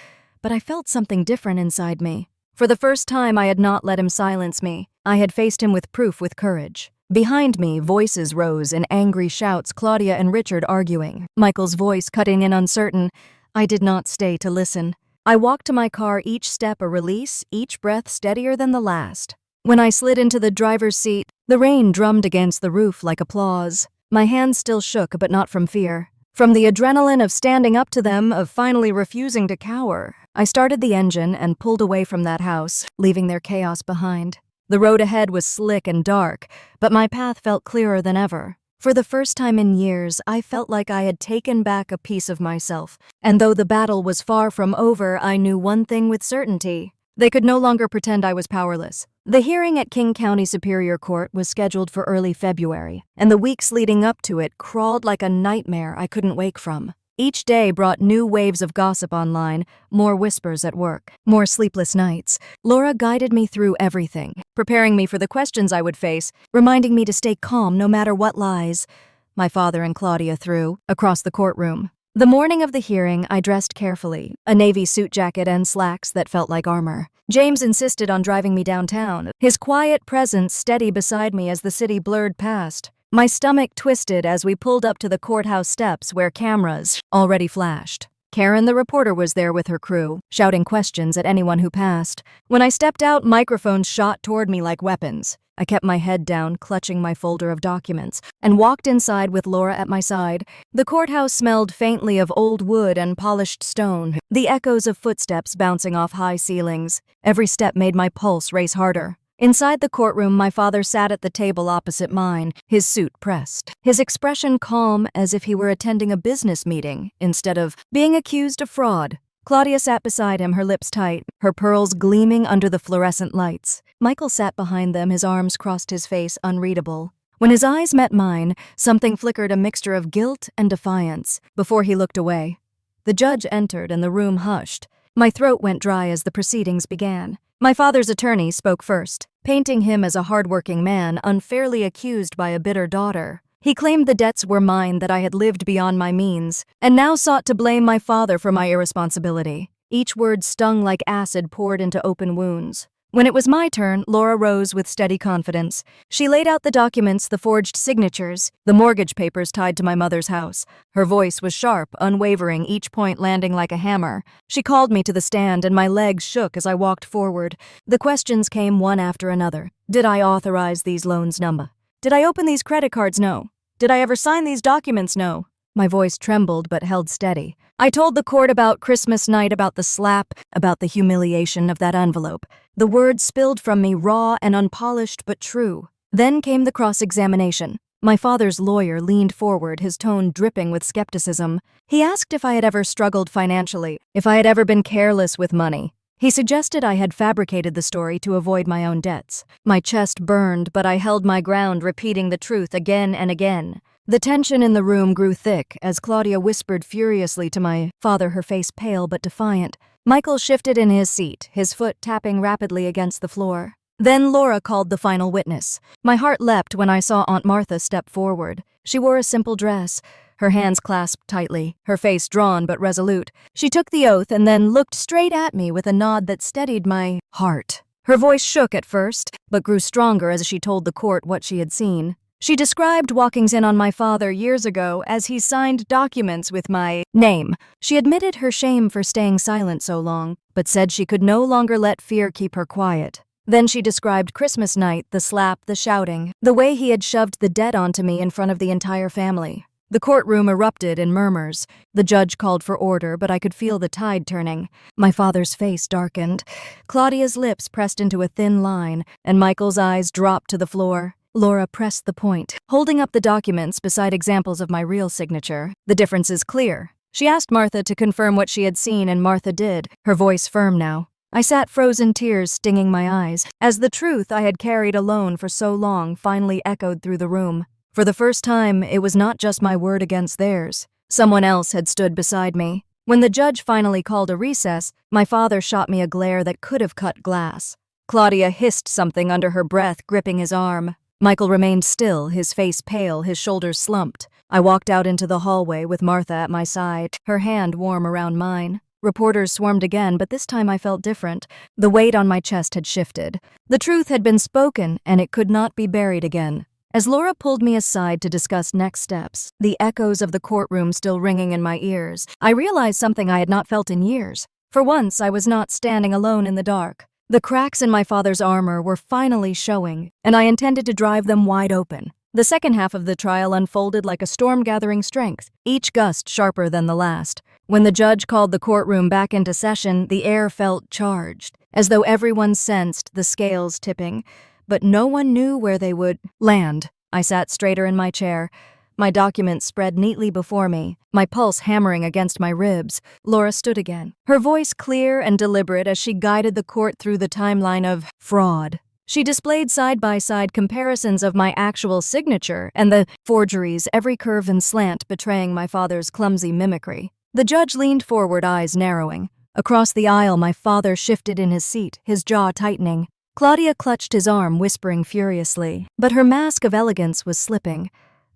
But I felt something different inside me. For the first time, I had not let him silence me. I had faced him with proof, with courage. Behind me, voices rose in angry shouts, Claudia and Richard arguing, Michael's voice cutting in uncertain. I did not stay to listen. I walked to my car, each step a release, each breath steadier than the last. When I slid into the driver's seat, the rain drummed against the roof like applause. My hands still shook, but not from fear. From the adrenaline of standing up to them, of finally refusing to cower. I started the engine and pulled away from that house, leaving their chaos behind. The road ahead was slick and dark, but my path felt clearer than ever. For the first time in years, I felt like I had taken back a piece of myself. And though the battle was far from over, I knew one thing with certainty. They could no longer pretend I was powerless. The hearing at King County Superior Court was scheduled for early February, and the weeks leading up to it crawled like a nightmare I couldn't wake from. Each day brought new waves of gossip online, more whispers at work, more sleepless nights. Laura guided me through everything, preparing me for the questions I would face, reminding me to stay calm no matter what lies. My father and Claudia threw across the courtroom. The morning of the hearing, I dressed carefully, a navy suit jacket and slacks that felt like armor. James insisted on driving me downtown, his quiet presence steady beside me as the city blurred past. My stomach twisted as we pulled up to the courthouse steps where cameras already flashed. Karen, the reporter, was there with her crew, shouting questions at anyone who passed. When I stepped out, microphones shot toward me like weapons. I kept my head down, clutching my folder of documents, and walked inside with Laura at my side. The courthouse smelled faintly of old wood and polished stone, the echoes of footsteps bouncing off high ceilings. Every step made my pulse race harder. Inside the courtroom, my father sat at the table opposite mine, his suit pressed, his expression calm as if he were attending a business meeting instead of being accused of fraud. Claudia sat beside him, her lips tight, her pearls gleaming under the fluorescent lights. Michael sat behind them, his arms crossed, his face unreadable. When his eyes met mine, something flickered, a mixture of guilt and defiance, before he looked away. The judge entered and the room hushed. My throat went dry as the proceedings began. My father's attorney spoke first, painting him as a hardworking man unfairly accused by a bitter daughter. He claimed the debts were mine, that I had lived beyond my means, and now sought to blame my father for my irresponsibility. Each word stung like acid poured into open wounds. When it was my turn, Laura rose with steady confidence. She laid out the documents, the forged signatures, the mortgage papers tied to my mother's house. Her voice was sharp, unwavering, each point landing like a hammer. She called me to the stand, and my legs shook as I walked forward. The questions came one after another. Did I authorize these loans? No. Did I open these credit cards? No. Did I ever sign these documents? No. My voice trembled but held steady. I told the court about Christmas night, about the slap, about the humiliation of that envelope. The words spilled from me, raw and unpolished but true. Then came the cross-examination. My father's lawyer leaned forward, his tone dripping with skepticism. He asked if I had ever struggled financially, if I had ever been careless with money. He suggested I had fabricated the story to avoid my own debts. My chest burned, but I held my ground, repeating the truth again and again. The tension in the room grew thick as Claudia whispered furiously to my father, her face pale but defiant. Michael shifted in his seat, his foot tapping rapidly against the floor. Then Laura called the final witness. My heart leapt when I saw Aunt Martha step forward. She wore a simple dress, her hands clasped tightly, her face drawn but resolute. She took the oath and then looked straight at me with a nod that steadied my heart. Her voice shook at first, but grew stronger as she told the court what she had seen. She described walkings in on my father years ago as he signed documents with my name. She admitted her shame for staying silent so long, but said she could no longer let fear keep her quiet. Then she described Christmas night, the slap, the shouting, the way he had shoved the debt onto me in front of the entire family. The courtroom erupted in murmurs. The judge called for order, but I could feel the tide turning. My father's face darkened. Claudia's lips pressed into a thin line, and Michael's eyes dropped to the floor. Laura pressed the point, holding up the documents beside examples of my real signature. The difference is clear. She asked Martha to confirm what she had seen, and Martha did, her voice firm now. I sat, frozen, tears stinging my eyes, as the truth I had carried alone for so long finally echoed through the room. For the first time, it was not just my word against theirs. Someone else had stood beside me. When the judge finally called a recess, my father shot me a glare that could have cut glass. Claudia hissed something under her breath, gripping his arm. Michael remained still, his face pale, his shoulders slumped. I walked out into the hallway with Martha at my side, her hand warm around mine. Reporters swarmed again, but this time I felt different. The weight on my chest had shifted. The truth had been spoken, and it could not be buried again. As Laura pulled me aside to discuss next steps, the echoes of the courtroom still ringing in my ears, I realized something I had not felt in years. For once, I was not standing alone in the dark. The cracks in my father's armor were finally showing, and I intended to drive them wide open. The second half of the trial unfolded like a storm gathering strength, each gust sharper than the last. When the judge called the courtroom back into session, the air felt charged, as though everyone sensed the scales tipping. But no one knew where they would land. I sat straighter in my chair, my documents spread neatly before me, my pulse hammering against my ribs. Laura stood again, her voice clear and deliberate as she guided the court through the timeline of fraud. She displayed side-by-side comparisons of my actual signature and the forgeries, every curve and slant betraying my father's clumsy mimicry. The judge leaned forward, eyes narrowing. Across the aisle, my father shifted in his seat, his jaw tightening. Claudia clutched his arm, whispering furiously, but her mask of elegance was slipping.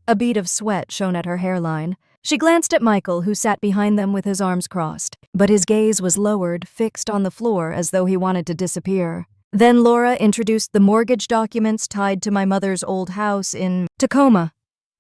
A bead of sweat shone at her hairline. She glanced at Michael, who sat behind them with his arms crossed, but his gaze was lowered, fixed on the floor as though he wanted to disappear. Then Laura introduced the mortgage documents tied to my mother's old house in Tacoma.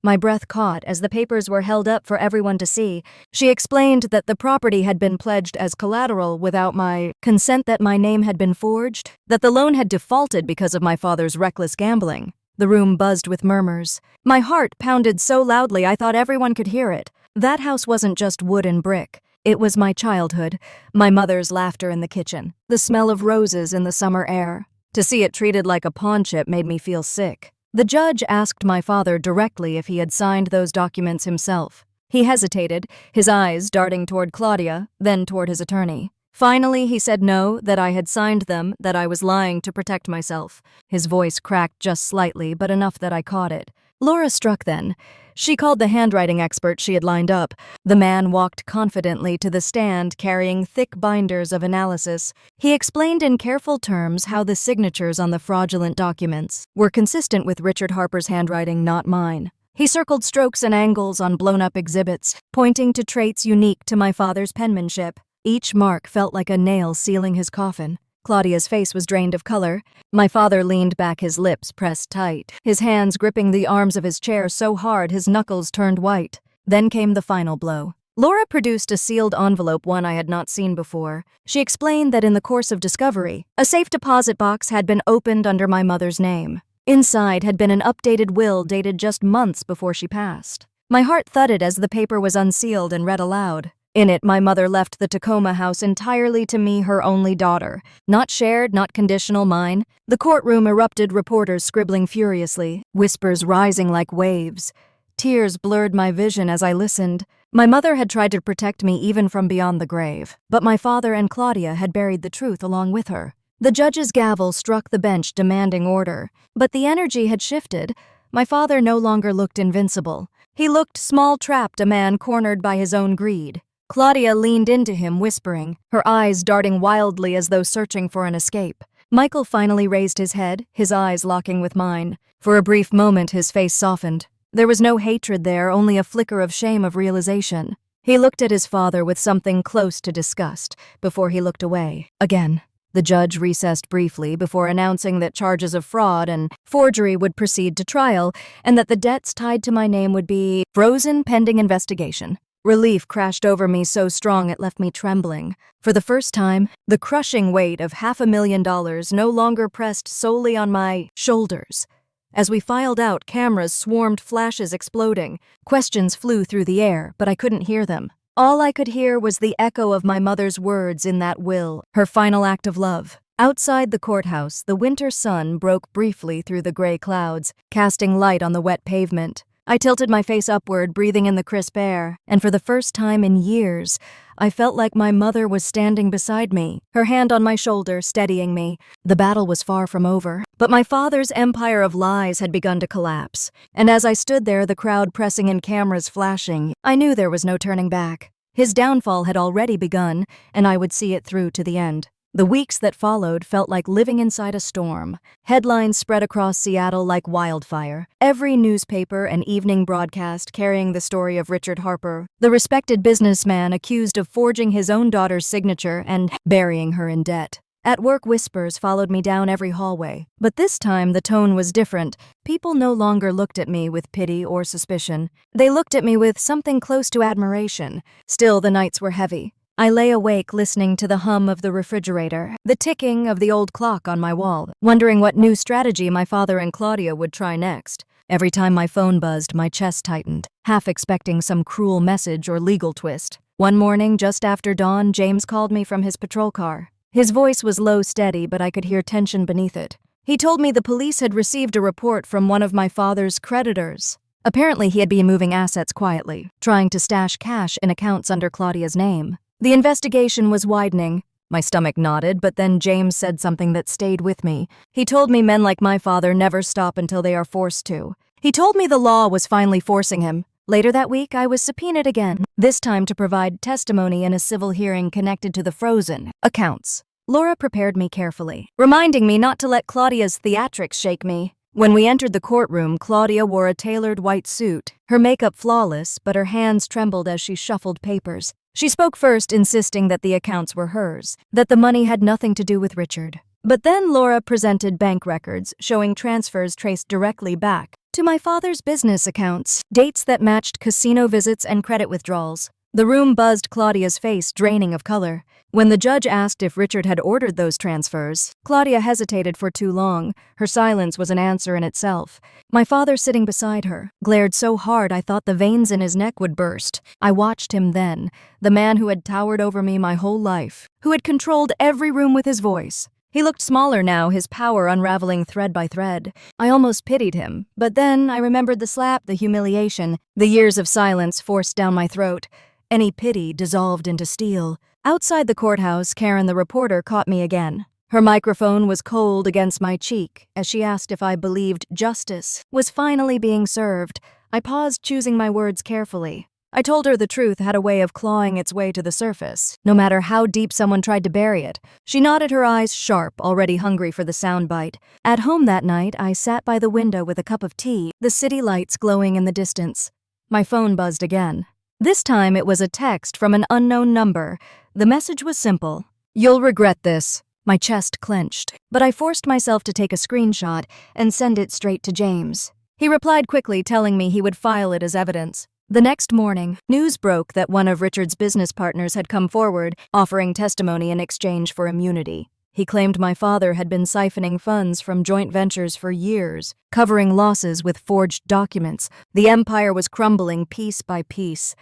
My breath caught as the papers were held up for everyone to see. She explained that the property had been pledged as collateral without my consent, that my name had been forged, that the loan had defaulted because of my father's reckless gambling. The room buzzed with murmurs. My heart pounded so loudly I thought everyone could hear it. That house wasn't just wood and brick. It was my childhood, my mother's laughter in the kitchen, the smell of roses in the summer air. To see it treated like a pawn chip made me feel sick. The judge asked my father directly if he had signed those documents himself. He hesitated, his eyes darting toward Claudia, then toward his attorney. Finally, he said no, that I had signed them, that I was lying to protect myself. His voice cracked just slightly, but enough that I caught it. Laura struck then. She called the handwriting expert she had lined up. The man walked confidently to the stand carrying thick binders of analysis. He explained in careful terms how the signatures on the fraudulent documents were consistent with Richard Harper's handwriting, not mine. He circled strokes and angles on blown-up exhibits, pointing to traits unique to my father's penmanship. Each mark felt like a nail sealing his coffin. Claudia's face was drained of color. My father leaned back, his lips pressed tight, his hands gripping the arms of his chair so hard his knuckles turned white. Then came the final blow. Laura produced a sealed envelope, one I had not seen before. She explained that in the course of discovery, a safe deposit box had been opened under my mother's name. Inside had been an updated will dated just months before she passed. My heart thudded as the paper was unsealed and read aloud. In it, my mother left the Tacoma house entirely to me, her only daughter. Not shared, not conditional, mine. The courtroom erupted, reporters scribbling furiously, whispers rising like waves. Tears blurred my vision as I listened. My mother had tried to protect me even from beyond the grave, but my father and Claudia had buried the truth along with her. The judge's gavel struck the bench, demanding order. But the energy had shifted. My father no longer looked invincible. He looked small, trapped, a man cornered by his own greed. Claudia leaned into him, whispering, her eyes darting wildly as though searching for an escape. Michael finally raised his head, his eyes locking with mine. For a brief moment, his face softened. There was no hatred there, only a flicker of shame, of realization. He looked at his father with something close to disgust, before he looked away. Again. The judge recessed briefly before announcing that charges of fraud and forgery would proceed to trial, and that the debts tied to my name would be frozen pending investigation. Relief crashed over me so strong it left me trembling. For the first time, the crushing weight of $500,000 no longer pressed solely on my shoulders. As we filed out, cameras swarmed, flashes exploding. Questions flew through the air, but I couldn't hear them. All I could hear was the echo of my mother's words in that will, her final act of love. Outside the courthouse, the winter sun broke briefly through the gray clouds, casting light on the wet pavement. I tilted my face upward, breathing in the crisp air, and for the first time in years, I felt like my mother was standing beside me, her hand on my shoulder, steadying me. The battle was far from over, but my father's empire of lies had begun to collapse, and as I stood there, the crowd pressing and cameras flashing, I knew there was no turning back. His downfall had already begun, and I would see it through to the end. The weeks that followed felt like living inside a storm. Headlines spread across Seattle like wildfire. Every newspaper and evening broadcast carrying the story of Richard Harper, the respected businessman accused of forging his own daughter's signature and burying her in debt. At work, whispers followed me down every hallway. But this time, the tone was different. People no longer looked at me with pity or suspicion. They looked at me with something close to admiration. Still, the nights were heavy. I lay awake listening to the hum of the refrigerator, the ticking of the old clock on my wall, wondering what new strategy my father and Claudia would try next. Every time my phone buzzed, my chest tightened, half expecting some cruel message or legal twist. One morning, just after dawn, James called me from his patrol car. His voice was low, steady, but I could hear tension beneath it. He told me the police had received a report from one of my father's creditors. Apparently, he had been moving assets quietly, trying to stash cash in accounts under Claudia's name. The investigation was widening. My stomach nodded, but then James said something that stayed with me. He told me men like my father never stop until they are forced to. He told me the law was finally forcing him. Later that week, I was subpoenaed again, this time to provide testimony in a civil hearing connected to the frozen accounts. Laura prepared me carefully, reminding me not to let Claudia's theatrics shake me. When we entered the courtroom, Claudia wore a tailored white suit, her makeup flawless, but her hands trembled as she shuffled papers. She spoke first, insisting that the accounts were hers, that the money had nothing to do with Richard. But then Laura presented bank records showing transfers traced directly back to my father's business accounts, dates that matched casino visits and credit withdrawals. The room buzzed, Claudia's face draining of color. When the judge asked if Richard had ordered those transfers, Claudia hesitated for too long. Her silence was an answer in itself. My father, sitting beside her, glared so hard I thought the veins in his neck would burst. I watched him then, the man who had towered over me my whole life, who had controlled every room with his voice. He looked smaller now, his power unraveling thread by thread. I almost pitied him, but then I remembered the slap, the humiliation, the years of silence forced down my throat. Any pity dissolved into steel. Outside the courthouse, Karen, the reporter, caught me again. Her microphone was cold against my cheek as she asked if I believed justice was finally being served. I paused, choosing my words carefully. I told her the truth had a way of clawing its way to the surface, no matter how deep someone tried to bury it. She nodded, her eyes sharp, already hungry for the soundbite. At home that night, I sat by the window with a cup of tea, the city lights glowing in the distance. My phone buzzed again. This time it was a text from an unknown number. The message was simple. "You'll regret this." My chest clenched, but I forced myself to take a screenshot and send it straight to James. He replied quickly, telling me he would file it as evidence. The next morning, news broke that one of Richard's business partners had come forward, offering testimony in exchange for immunity. He claimed my father had been siphoning funds from joint ventures for years, covering losses with forged documents. The empire was crumbling piece by piece.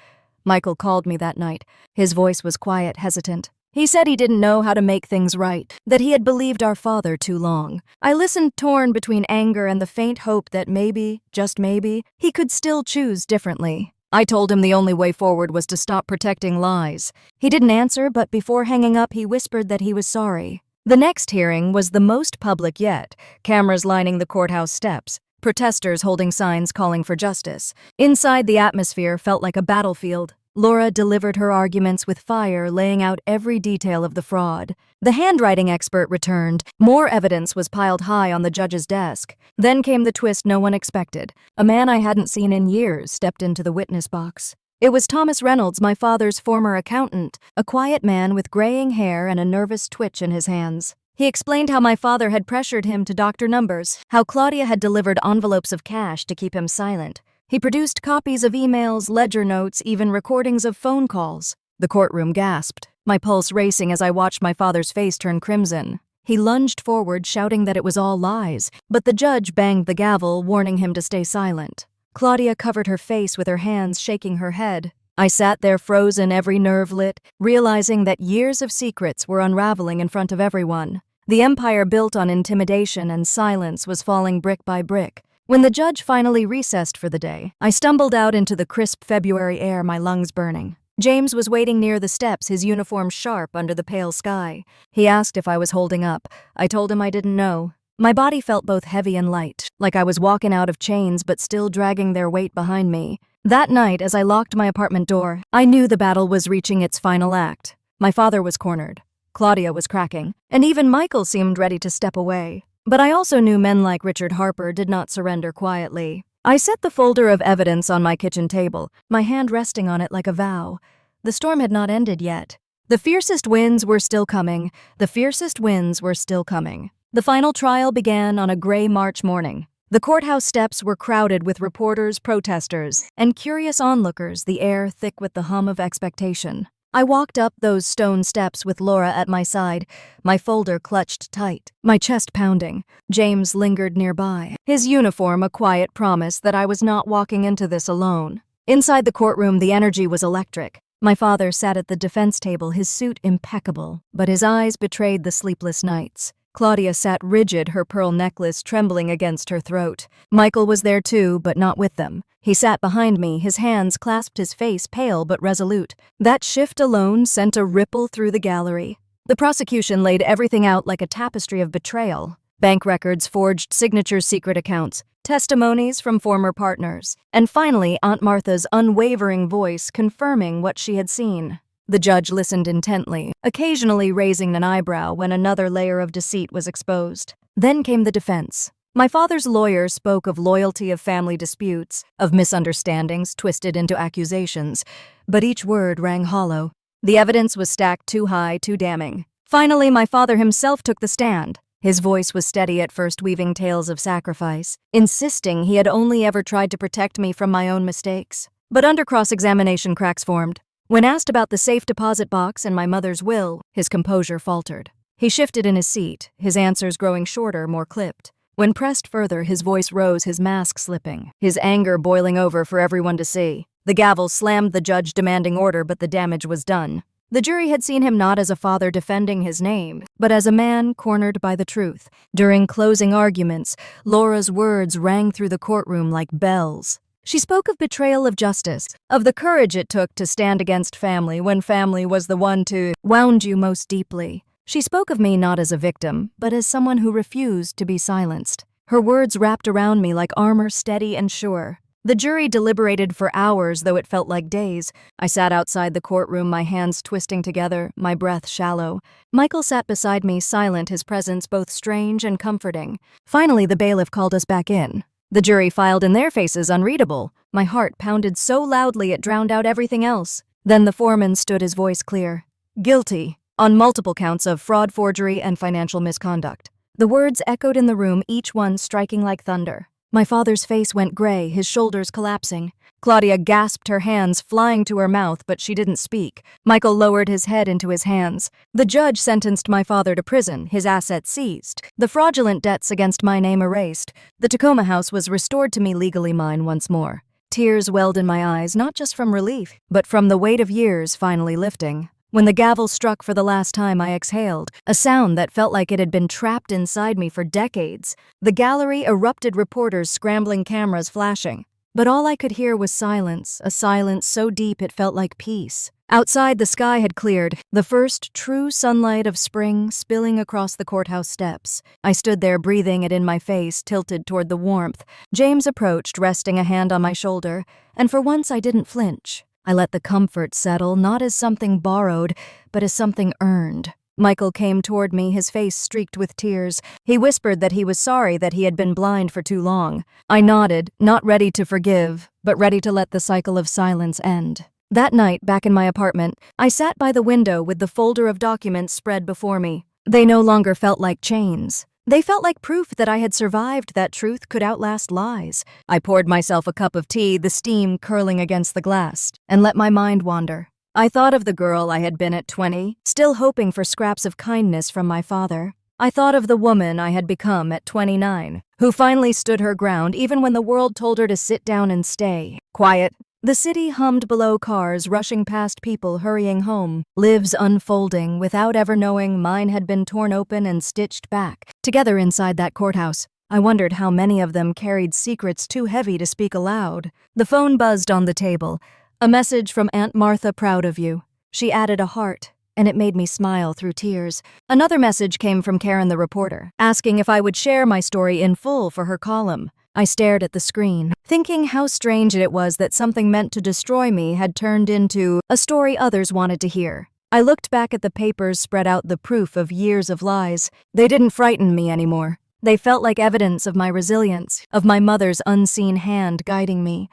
Michael called me that night. His voice was quiet, hesitant. He said he didn't know how to make things right, that he had believed our father too long. I listened, torn between anger and the faint hope that maybe, just maybe, he could still choose differently. I told him the only way forward was to stop protecting lies. He didn't answer, but before hanging up, he whispered that he was sorry. The next hearing was the most public yet, cameras lining the courthouse steps, protesters holding signs calling for justice. Inside, the atmosphere felt like a battlefield. Laura delivered her arguments with fire, laying out every detail of the fraud. The handwriting expert returned. More evidence was piled high on the judge's desk. Then came the twist no one expected. A man I hadn't seen in years stepped into the witness box. It was Thomas Reynolds, my father's former accountant, a quiet man with graying hair and a nervous twitch in his hands. He explained how my father had pressured him to doctor numbers, how Claudia had delivered envelopes of cash to keep him silent. He produced copies of emails, ledger notes, even recordings of phone calls. The courtroom gasped, my pulse racing as I watched my father's face turn crimson. He lunged forward, shouting that it was all lies, but the judge banged the gavel, warning him to stay silent. Claudia covered her face with her hands, shaking her head. I sat there frozen, every nerve lit, realizing that years of secrets were unraveling in front of everyone. The empire built on intimidation and silence was falling brick by brick. When the judge finally recessed for the day, I stumbled out into the crisp February air, my lungs burning. James was waiting near the steps, his uniform sharp under the pale sky. He asked if I was holding up. I told him I didn't know. My body felt both heavy and light, like I was walking out of chains but still dragging their weight behind me. That night, as I locked my apartment door, I knew the battle was reaching its final act. My father was cornered. Claudia was cracking, and even Michael seemed ready to step away. But I also knew men like Richard Harper did not surrender quietly. I set the folder of evidence on my kitchen table, my hand resting on it like a vow. The storm had not ended yet. The fiercest winds were still coming. The fiercest winds were still coming. The final trial began on a gray March morning. The courthouse steps were crowded with reporters, protesters, and curious onlookers, the air thick with the hum of expectation. I walked up those stone steps with Laura at my side, my folder clutched tight, my chest pounding. James lingered nearby, his uniform a quiet promise that I was not walking into this alone. Inside the courtroom, the energy was electric. My father sat at the defense table, his suit impeccable, but his eyes betrayed the sleepless nights. Claudia sat rigid, her pearl necklace trembling against her throat. Michael was there too, but not with them. He sat behind me, his hands clasped, his face pale but resolute. That shift alone sent a ripple through the gallery. The prosecution laid everything out like a tapestry of betrayal. Bank records, forged signatures, secret accounts, testimonies from former partners, and finally Aunt Martha's unwavering voice confirming what she had seen. The judge listened intently, occasionally raising an eyebrow when another layer of deceit was exposed. Then came the defense. My father's lawyer spoke of loyalty, of family disputes, of misunderstandings twisted into accusations, but each word rang hollow. The evidence was stacked too high, too damning. Finally, my father himself took the stand. His voice was steady at first, weaving tales of sacrifice, insisting he had only ever tried to protect me from my own mistakes. But under cross-examination, cracks formed. When asked about the safe deposit box and my mother's will, his composure faltered. He shifted in his seat, his answers growing shorter, more clipped. When pressed further, his voice rose, his mask slipping, his anger boiling over for everyone to see. The gavel slammed, the judge demanding order, but the damage was done. The jury had seen him not as a father defending his name, but as a man cornered by the truth. During closing arguments, Laura's words rang through the courtroom like bells. She spoke of betrayal of justice, of the courage it took to stand against family when family was the one to wound you most deeply. She spoke of me not as a victim, but as someone who refused to be silenced. Her words wrapped around me like armor, steady and sure. The jury deliberated for hours, though it felt like days. I sat outside the courtroom, my hands twisting together, my breath shallow. Michael sat beside me, silent, his presence both strange and comforting. Finally, the bailiff called us back in. The jury filed in, their faces unreadable. My heart pounded so loudly it drowned out everything else. Then the foreman stood, his voice clear. Guilty, on multiple counts of fraud, forgery, and financial misconduct. The words echoed in the room, each one striking like thunder. My father's face went gray, his shoulders collapsing. Claudia gasped, her hands flying to her mouth, but she didn't speak. Michael lowered his head into his hands. The judge sentenced my father to prison, his assets seized, the fraudulent debts against my name erased. The Tacoma house was restored to me, legally mine once more. Tears welled in my eyes, not just from relief, but from the weight of years finally lifting. When the gavel struck for the last time, I exhaled, a sound that felt like it had been trapped inside me for decades. The gallery erupted, reporters scrambling, cameras flashing. But all I could hear was silence, a silence so deep it felt like peace. Outside, the sky had cleared, the first true sunlight of spring spilling across the courthouse steps. I stood there, breathing it in my face, tilted toward the warmth. James approached, resting a hand on my shoulder, and for once I didn't flinch. I let the comfort settle, not as something borrowed, but as something earned. Michael came toward me, his face streaked with tears. He whispered that he was sorry that he had been blind for too long. I nodded, not ready to forgive, but ready to let the cycle of silence end. That night, back in my apartment, I sat by the window with the folder of documents spread before me. They no longer felt like chains. They felt like proof that I had survived, that truth could outlast lies. I poured myself a cup of tea, the steam curling against the glass, and let my mind wander. I thought of the girl I had been at 20, still hoping for scraps of kindness from my father. I thought of the woman I had become at 29, who finally stood her ground even when the world told her to sit down and stay quiet. The city hummed below, cars rushing past, people hurrying home, lives unfolding without ever knowing mine had been torn open and stitched back together inside that courthouse. I wondered how many of them carried secrets too heavy to speak aloud. The phone buzzed on the table. A message from Aunt Martha, proud of you. She added a heart, and it made me smile through tears. Another message came from Karen, the reporter, asking if I would share my story in full for her column. I stared at the screen, thinking how strange it was that something meant to destroy me had turned into a story others wanted to hear. I looked back at the papers spread out, the proof of years of lies. They didn't frighten me anymore. They felt like evidence of my resilience, of my mother's unseen hand guiding me.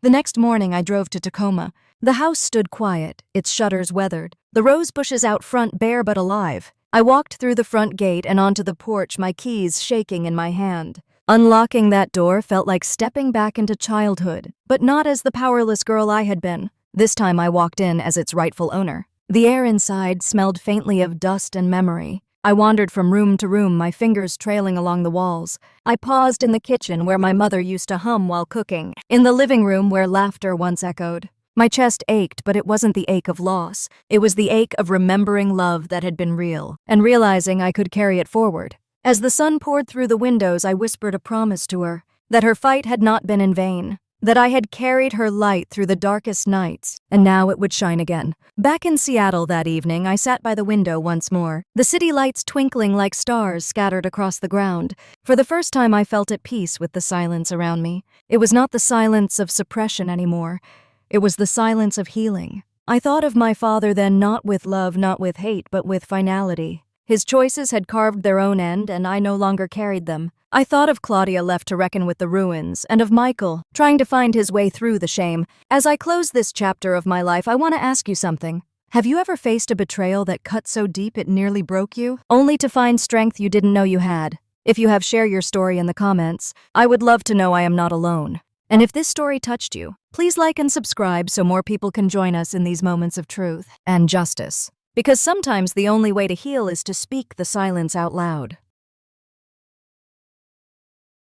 The next morning I drove to Tacoma. The house stood quiet, its shutters weathered, the rose bushes out front bare but alive. I walked through the front gate and onto the porch, my keys shaking in my hand. Unlocking that door felt like stepping back into childhood, but not as the powerless girl I had been. This time I walked in as its rightful owner. The air inside smelled faintly of dust and memory. I wandered from room to room, my fingers trailing along the walls. I paused in the kitchen where my mother used to hum while cooking, in the living room where laughter once echoed. My chest ached, but it wasn't the ache of loss. It was the ache of remembering love that had been real, and realizing I could carry it forward. As the sun poured through the windows, I whispered a promise to her, that her fight had not been in vain, that I had carried her light through the darkest nights, and now it would shine again. Back in Seattle that evening, I sat by the window once more, the city lights twinkling like stars scattered across the ground. For the first time, I felt at peace with the silence around me. It was not the silence of suppression anymore. It was the silence of healing. I thought of my father then, not with love, not with hate, but with finality. His choices had carved their own end, and I no longer carried them. I thought of Claudia left to reckon with the ruins, and of Michael, trying to find his way through the shame. As I close this chapter of my life, I want to ask you something. Have you ever faced a betrayal that cut so deep it nearly broke you, only to find strength you didn't know you had? If you have, share your story in the comments. I would love to know I am not alone. And if this story touched you, please like and subscribe so more people can join us in these moments of truth and justice. Because sometimes the only way to heal is to speak the silence out loud.